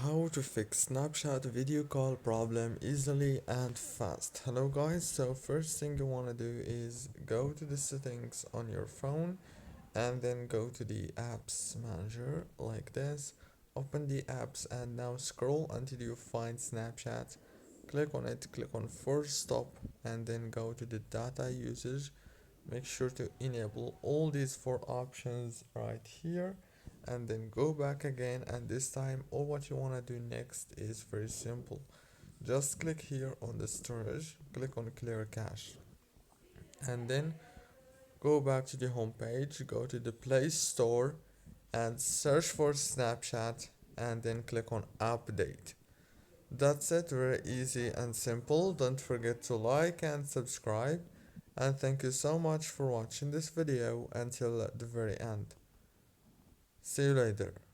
How to fix Snapchat video call problem easily and fast. Hello guys, so first thing you want to do is go to the settings on your phone and then go to the apps manager like this. Open the apps and now scroll until you find Snapchat. Click on it, click on force stop and then go to the data usage. Make sure to enable all these four options right here and then go back again, and this time all what you want to do next is very simple. Just click here on the storage, click on clear cache, and then go back to the home page, go to the Play Store and search for Snapchat and then click on update. That's it, very easy and simple. Don't forget to like and subscribe, and thank you so much for watching this video until the very end. See you later.